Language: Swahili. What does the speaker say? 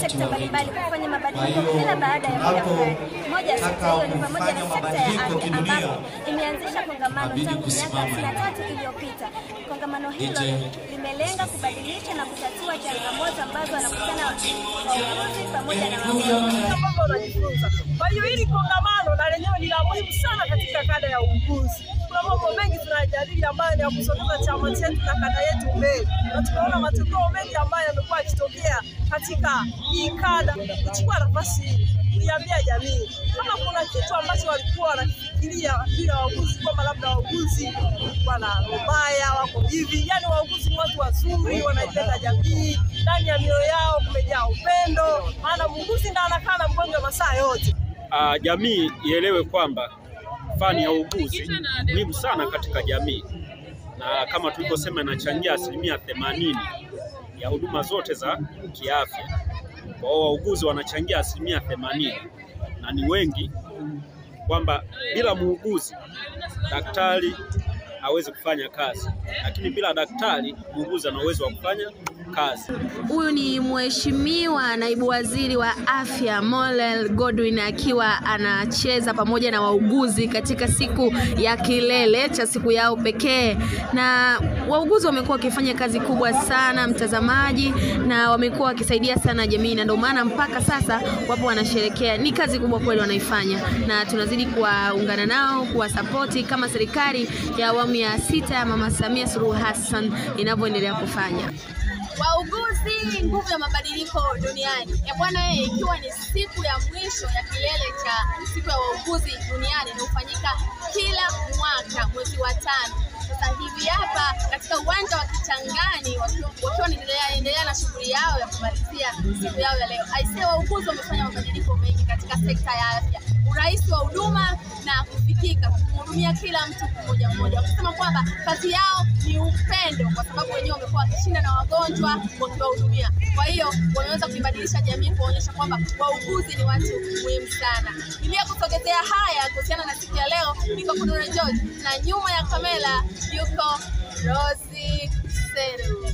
Sekta mbalimbali kufanya mabadiliko kila baada ya muda fulani. Moja sekta hiyo ni pamoja na sekta ya afya ambapo imeanzisha kongamano tangu miaka 63 iliyopita. Kongamano hilo limelenga kubadilisha na kutatua changamoto ambazo wanakutana wauguzi pamoja na wanajifunza. Kwa hiyo hili kongamano na lenyewe ni la muhimu sana katika kada ya uuguzi. Kuna mambo mengi tunajadili ambayo ni ya kusogeza chama chetu na kada yetu mbele. Na tunaona matokeo mengi ambayo yamekuwa yakitokea katika hii kada. Kuchukua nafasi hii kuiambia jamii kama kuna kitu ambacho walikuwa wanafikiria juu ya wauguzi kwamba labda wauguzi wana mbaya wako hivi, yani wauguzi ni watu wazuri, wanaipenda jamii, ndani ya mioyo yao kumejaa upendo, maana muuguzi ndiye anakaa na mgonjwa masaa yote. Jamii ielewe kwamba fani ya uuguzi ni muhimu sana katika jamii, na kama tulivyosema inachangia 80% ya huduma zote za kiafya. Kwa hiyo wauguzi wanachangia 80% na ni wengi, kwamba bila muuguzi daktari hawezi kufanya kazi, lakini bila daktari muuguzi ana uwezo wa kufanya kazi. Huyu ni Mheshimiwa Naibu Waziri wa Afya Mollel Godwin akiwa anacheza pamoja na wauguzi katika siku ya kilele cha siku yao pekee, na wauguzi wamekuwa wakifanya kazi kubwa sana mtazamaji, na wamekuwa wakisaidia sana jamii, na ndio maana mpaka sasa wapo wanasherehekea. Ni kazi kubwa kweli wanaifanya, na tunazidi kuwaungana nao, kuwasapoti kama serikali ya awamu ya 6 ya Mama Samia Suluhu Hassan inavyoendelea kufanya. Wauguzi, nguvu ya mabadiliko duniani. Bwana, ikiwa ni siku ya mwisho ya kilele cha siku ya wauguzi duniani inayofanyika kila mwaka mwezi wa 5. Sasa hivi hapa katika uwanja wa Kichangani wakiwa wanaendelea na shughuli yao ya kumalizia siku yao ya leo. Aisee, wauguzi wamefanya mabadiliko mengi katika sekta ya afya. Urahisi wa huduma na kufikika, kuhudumia kila mtu mmoja mmoja. Kusema kwamba kazi yao ni upendo, kwa sababu wenyewe wamekuwa wakishinda na wagonjwa wakiwahudumia. Kwa hiyo wameweza kuibadilisha jamii, kuonyesha kwamba wauguzi ni watu muhimu sana. Nilia kusogezea haya kuhusiana na siku ya leo, niko Kudura George, na nyuma ya kamera yuko Rosie Seru.